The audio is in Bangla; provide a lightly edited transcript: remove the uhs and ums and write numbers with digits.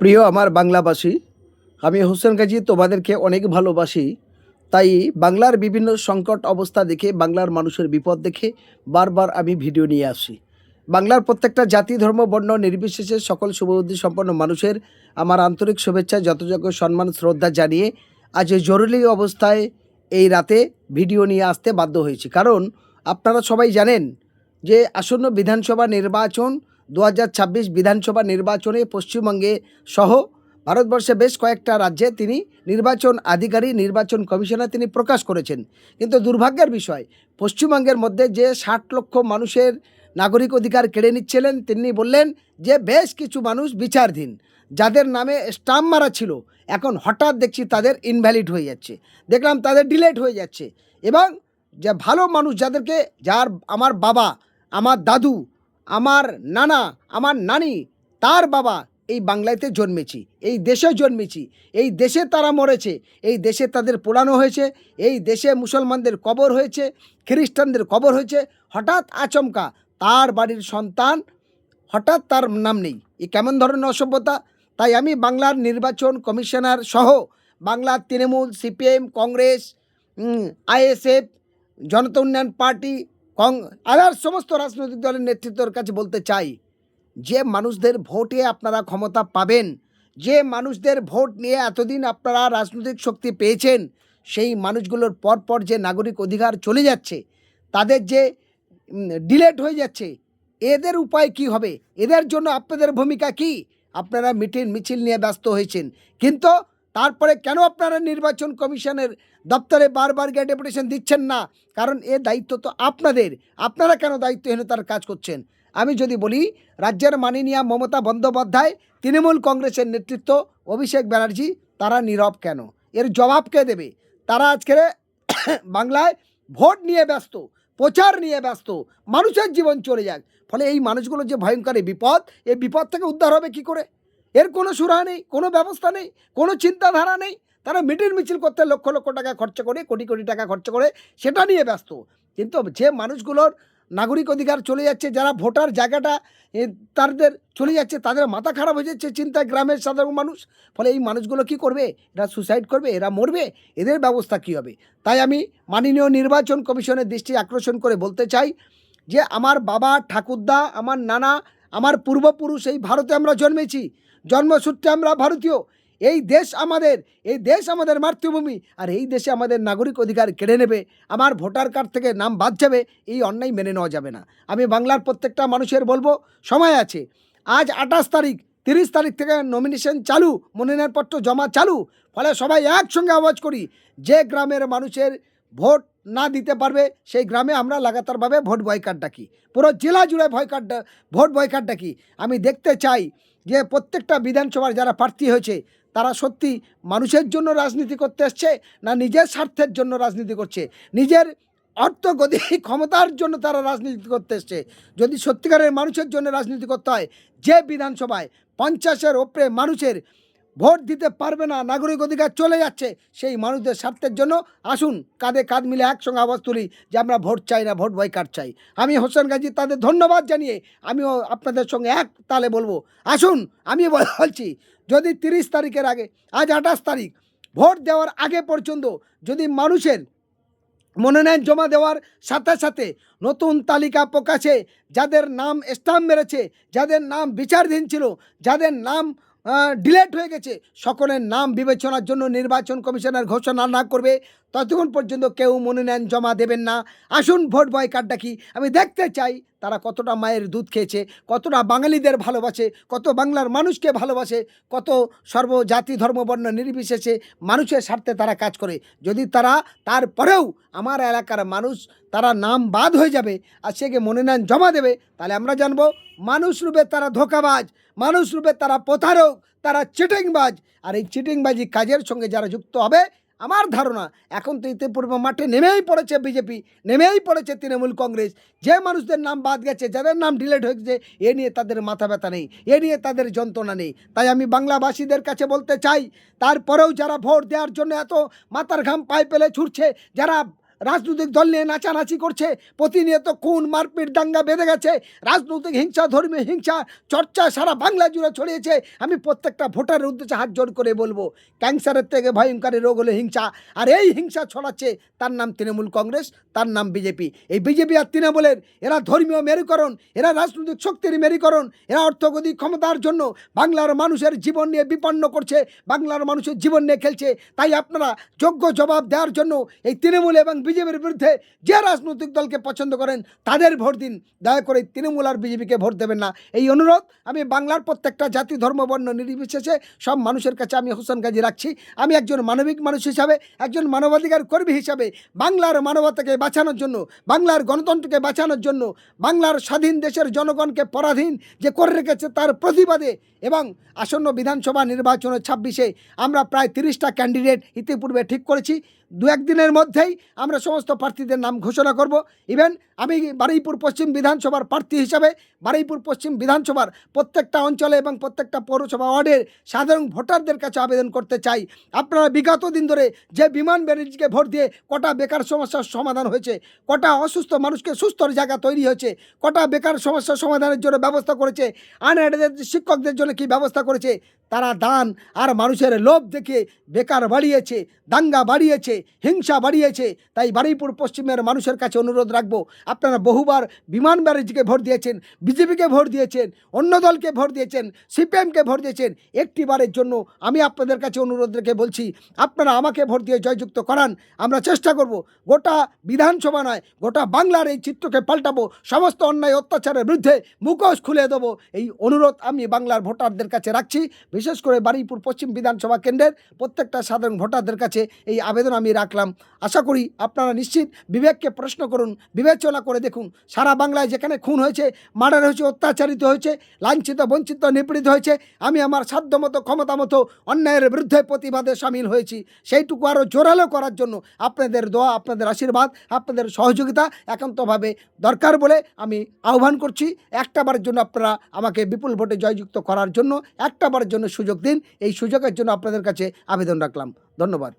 প্রিয় আমার বাংলাবাসী, আমি হোসেন গাজী তোমাদেরকে অনেক ভালোবাসি। তাই বাংলার বিভিন্ন সংকট অবস্থা দেখে, বাংলার মানুষের বিপদ দেখে বারবার আমি ভিডিও নিয়ে আসি। বাংলার প্রত্যেকটা জাতি, ধর্ম, বর্ণ নির্বিশেষে সকল শুভবুদ্ধি সম্পন্ন মানুষের আমার আন্তরিক শুভেচ্ছা, যথাযোগ্য সম্মান, শ্রদ্ধা জানিয়ে আজ এই জরুরি অবস্থায় এই রাতে ভিডিও নিয়ে আসতে বাধ্য হয়েছি। কারণ আপনারা সবাই জানেন যে আসন্ন বিধানসভা নির্বাচন 2026 বিধানসভা নির্বাচনে পশ্চিমবঙ্গে সহ ভারতবর্ষে বেশ কয়েকটা রাজ্যে তিনি নির্বাচন আধিকারিক, নির্বাচন কমিশনার তিনি প্রকাশ করেছেন। কিন্তু দুর্ভাগ্যের বিষয়, পশ্চিমবঙ্গের মধ্যে যে 60 লক্ষ মানুষের নাগরিক অধিকার কেড়ে নিচ্ছিলেন, তিনি বললেন যে বেশ কিছু মানুষ বিচারধীন, যাদের নামে স্টাম্প মারা ছিল, এখন হঠাৎ দেখছি তাদের ইনভ্যালিড হয়ে যাচ্ছে, দেখলাম তাদের ডিলেট হয়ে যাচ্ছে। এবং যে ভালো মানুষ যাদেরকে, যার আমার বাবা, আমার দাদু, আমার নানা, আমার নানি, তার বাবা এই বাংলাতে জন্মেছি, এই দেশে জন্মেছি, এই দেশে তারা মরেছে, এই দেশে তাদের পোড়ানো হয়েছে, এই দেশে মুসলমানদের কবর হয়েছে, খ্রিস্টানদের কবর হয়েছে। হঠাৎ আচমকা তার বাড়ির সন্তান, হঠাৎ তার নাম নেই, এ কেমন ধরনের অসভ্যতা? তাই আমি বাংলার নির্বাচন কমিশনার সহ বাংলার তৃণমূল, সিপিএম, কংগ্রেস, আইএসএফ, জনতা উন্নয়ন পার্টি, আদার সমস্ত রাজনৈতিক দলের নেতৃত্বের কাছে বলতে চাই, যে মানুষদের ভোটে আপনারা ক্ষমতা পাবেন, যে মানুষদের ভোট নিয়ে এতদিন আপনারা রাজনৈতিক শক্তি পেয়েছেন, সেই মানুষগুলোর পরপর যে নাগরিক অধিকার চলে যাচ্ছে, তাদের যে ডিলেট হয়ে যাচ্ছে, এদের উপায় কি হবে? এদের জন্য আপনাদের ভূমিকা কি? আপনারা মিছিল নিয়ে ব্যস্ত হয়েছেন, কিন্তু তারপরে কেন আপনারা নির্বাচন কমিশনের দপ্তরে বারবার গিয়ে ডেপুটেশন দিচ্ছেন না? কারণ এ দায়িত্ব তো আপনাদের। আপনারা কেন দায়িত্বহীনতার কাজ করছেন? আমি যদি বলি, রাজ্যের মাননীয়া মমতা বন্দ্যোপাধ্যায়, তৃণমূল কংগ্রেসের নেতৃত্ব অভিষেক ব্যানার্জি, তারা নীরব কেন? এর জবাব কে দেবে? তারা আজকের বাংলায় ভোট নিয়ে ব্যস্ত, প্রচার নিয়ে ব্যস্ত, মানুষের জীবন চলে যাক। ফলে এই মানুষগুলো যে ভয়ঙ্কর বিপদ, এই বিপদ থেকে উদ্ধার হবে কি করে? এর কোনো সুরাহা নেই, কোনো ব্যবস্থা নেই, কোনো চিন্তাধারা নেই। তারা মিছিল করতে লক্ষ লক্ষ টাকা খরচ করে, কোটি কোটি টাকা খরচ করে, সেটা নিয়ে ব্যস্ত। কিন্তু যে মানুষগুলোর নাগরিক অধিকার চলে যাচ্ছে, যারা ভোটার জায়গাটা তাদের চলে যাচ্ছে, তাদের মাথা খারাপ হয়ে যাচ্ছে চিন্তায়, গ্রামের সাধারণ মানুষ। ফলে এই মানুষগুলো কি করবে? এরা সুসাইড করবে, এরা মরবে, এদের ব্যবস্থা কি হবে? তাই আমি মাননীয় নির্বাচন কমিশনের দৃষ্টি আকর্ষণ করে বলতে চাই যে আমার বাবা, ঠাকুরদা, আমার নানা, আমার পূর্বপুরুষ এই ভারতে আমরা জন্মেছি, জন্মসূত্রে আমরা ভারতীয়। এই দেশ আমাদের, এই দেশ আমাদের মাতৃভূমি। আর এই দেশে আমাদের নাগরিক অধিকার কেড়ে নেবে, আমার ভোটার কার্ড থেকে নাম বাদ যাবে, এই অন্যায় মেনে নেওয়া যাবে না। আমি বাংলার প্রত্যেকটা মানুষের বলবো, সময় আছে। আজ 28 তারিখ, 30 তারিখ থেকে নমিনেশন চালু, মনোনয়নপত্র জমা চালু। ফলে সবাই একসঙ্গে আওয়াজ করি, যে গ্রামের মানুষের ভোট না দিতে পারবে, সেই গ্রামে আমরা লাগাতারভাবে ভোট বয়কট ডাকি, পুরো জেলা জুড়ে ভোট বয়কট ডাকি। আমি দেখতে চাই যে প্রত্যেকটা বিধানসভার যারা প্রার্থী হয়েছে, তারা সত্যি মানুষের জন্য রাজনীতি করতে আসছে, না নিজের স্বার্থের জন্য রাজনীতি করছে, নিজের অর্থগতি ক্ষমতার জন্য তারা রাজনীতি করতে এসছে। যদি সত্যিকারের মানুষের জন্য রাজনীতি করতে হয়, যে বিধানসভায় 50-এর ওপরে মানুষের ভোট দিতে পারবে না, নাগরিক অধিকার চলে যাচ্ছে, সেই মানুষদের স্বার্থের জন্য আসুন কাঁধে কাঁধ মিলে একসঙ্গে আওয়াজ তুলি যে আমরা ভোট চাই না, ভোট বয়কট চাই। আমি হোসেন গাজী তাদের ধন্যবাদ জানিয়ে আমিও আপনাদের সঙ্গে এক তালে বলবো, আসুন। আমি বলছি, যদি 30 তারিখের আগে, আজ 28 তারিখ, ভোট দেওয়ার আগে পর্যন্ত যদি মানুষের মনোনয়ন জমা দেওয়ার সাথে সাথে নতুন তালিকা প্রকাশে, যাদের নাম স্টাম্প মেরেছে, যাদের নাম বিচারাধীন ছিল, যাদের নাম ডিলেট হয়ে গেছে, সকলের নাম বিবেচনার জন্য নির্বাচন কমিশনার ঘোষণা না করবে, ততক্ষণ পর্যন্ত কেউ মনোনয়ন জমা দেবেন না। আসুন ভোট বয়কট ডাকি। আমি দেখতে চাই তারা কতটা মায়ের দুধ খেয়েছে, কতটা বাঙালিদের ভালোবাসে, কত বাংলার মানুষকে ভালোবাসে, কত সর্বজাতি ধর্ম বর্ণ নির্বিশেষে মানুষের স্বার্থে তারা কাজ করে। যদি তারা তারপরেও আমার এলাকার মানুষ, তারা নাম বাদ হয়ে যাবে আর সে মনোনয়ন জমা দেবে, তাহলে আমরা জানবো মানুষ রূপে তারা ধোঁকাবাজ, মানুষ রূপে তারা প্রতারক, তারা চিটিংবাজ। আর এই চিটিংবাজি কাজের সঙ্গে যারা যুক্ত হবে, আমার ধারণা এখন তো ইতিপূর্বে মাঠে নেমেই পড়েছে বিজেপি, নেমেই পড়েছে তৃণমূল কংগ্রেস। যে মানুষদের নাম বাদ গেছে, যাদের নাম ডিলেট হয়ে গেছে, এ নিয়ে তাদের মাথা ব্যথা নেই, এ নিয়ে তাদের যন্ত্রণা নেই। তাই আমি বাংলাবাসীদের কাছে বলতে চাই, তারপরেও যারা ভোট দেওয়ার জন্য এত মাথার ঘাম পায়ে পেলে ছুটছে, যারা রাজনৈতিক দল নিয়ে নাচানাচি করছে, প্রতিনিয়ত খুন মারপিট দাঙ্গা বেঁধে গেছে, রাজনৈতিক হিংসা ধর্মীয় হিংসা চর্চা সারা বাংলা জুড়ে ছড়িয়েছে। আমি প্রত্যেকটা ভোটারের উদ্দেশ্যে হাত জোড় করে বলবো, ক্যান্সারের থেকে ভয়ঙ্কর রোগ হলো হিংসা, আর এই হিংসা ছড়াচ্ছে তার নাম তৃণমূল কংগ্রেস, তার নাম বিজেপি। এই বিজেপি আর তৃণমূলের এরা ধর্মীয় মেরুকরণ, এরা রাজনৈতিক শক্তির মেরুকরণ, এরা অর্থনৈতিক ক্ষমতার জন্য বাংলার মানুষের জীবন নিয়ে বিপন্ন করছে, বাংলার মানুষের জীবন নিয়ে খেলছে। তাই আপনারা যোগ্য জবাব দেওয়ার জন্য এই তৃণমূল এবং বিজেপির বিরুদ্ধে যে রাজনৈতিক দলকে পছন্দ করেন তাদের ভোট দিন, দয়া করে তৃণমূল আর বিজেপিকে ভোট দেবেন না। এই অনুরোধ আমি বাংলার প্রত্যেকটা জাতি ধর্ম বর্ণ নির্বিশেষে সব মানুষের কাছে আমি হোসেন গাজী রাখছি। আমি একজন মানবিক মানুষ হিসাবে, একজন মানবাধিকার কর্মী হিসাবে বাংলার মানবতাকে বাঁচানোর জন্য, বাংলার গণতন্ত্রকে বাঁচানোর জন্য, বাংলার স্বাধীন দেশের জনগণকে পরাধীন যে করে রেখেছে তার প্রতিবাদে এবং আসন্ন বিধানসভা নির্বাচনের 26-এ আমরা প্রায় 30টা ক্যান্ডিডেট ইতিপূর্বে ঠিক করেছি। দু একদিনের মধ্যেই আমরা সমস্ত প্রার্থীদের নাম ঘোষণা করব। ইভেন আমি বারুইপুর পশ্চিম বিধানসভার প্রার্থী হিসাবে বারুইপুর পশ্চিম বিধানসভার প্রত্যেকটা অঞ্চলে এবং প্রত্যেকটা পৌরসভা ওয়ার্ডের সাধারণ ভোটারদের কাছে আবেদন করতে চাই, আপনারা বিগত দিন ধরে যে বিমান ব্যানার্জিকে ভোট দিয়ে কটা বেকার সমস্যার সমাধান হয়েছে, কটা অসুস্থ মানুষকে সুস্থর জায়গা তৈরি হয়েছে, কটা বেকার সমস্যার সমাধানের জন্য ব্যবস্থা করেছে, আনএডেড শিক্ষকদের জন্য কি ব্যবস্থা করেছে, তারা দান আর মানুষের লোভ দেখে বেকার বাড়িয়েছে, দাঙ্গা বাড়িয়েছে, হিংসা বাড়িয়েছে। তাই বারুইপুর পশ্চিমের মানুষের কাছে অনুরোধ রাখবো, আপনারা বহুবার বিমান ব্যানার্জিকে ভোট দিয়েছেন, বিজেপিকে ভোট দিয়েছেন, অন্য দলকে ভোট দিয়েছেন, সিপিএমকে ভোট দিয়েছেন, একটিবারের জন্য আমি আপনাদের কাছে অনুরোধ রেখে বলছি, আপনারা আমাকে ভোট দিয়ে জয়যুক্ত করান। আমরা চেষ্টা করব গোটা বিধানসভা নয় গোটা বাংলার এই চিত্রকে পাল্টাবো, সমস্ত অন্যায় অত্যাচারের বিরুদ্ধে মুখোশ খুলে দেবো। এই অনুরোধ আমি বাংলার ভোটারদের কাছে রাখছি, বিশেষ করে বারুইপুর পশ্চিম বিধানসভা কেন্দ্রের প্রত্যেকটা সাধারণ ভোটারদের কাছে এই আবেদন আমি রাখলাম। আশা করি আপনারা নিশ্চিত বিবেককে প্রশ্ন করুন, বিবেচনা করে দেখুন, সারা বাংলায় যেখানে খুন হয়েছে, মার্ডার হয়েছে, অত্যাচারিত হয়েছে, লাঞ্ছিত বঞ্চিত নিপীড়িত হয়েছে, আমি আমার সাধ্যমতো ক্ষমতা মতো অন্যায়ের বিরুদ্ধে প্রতিবাদে সামিল হয়েছি। সেইটুকু আরও জোরালো করার জন্য আপনাদের দোয়া, আপনাদের আশীর্বাদ, আপনাদের সহযোগিতা একান্তভাবে দরকার বলে আমি আহ্বান করছি। একটাবারের জন্য আপনারা আমাকে বিপুল ভোটে জয়যুক্ত করার জন্য একটাবারের জন্য সুযোগ দিন। এই সুযোগের জন্য আপনাদের কাছে আবেদন রাখলাম। ধন্যবাদ।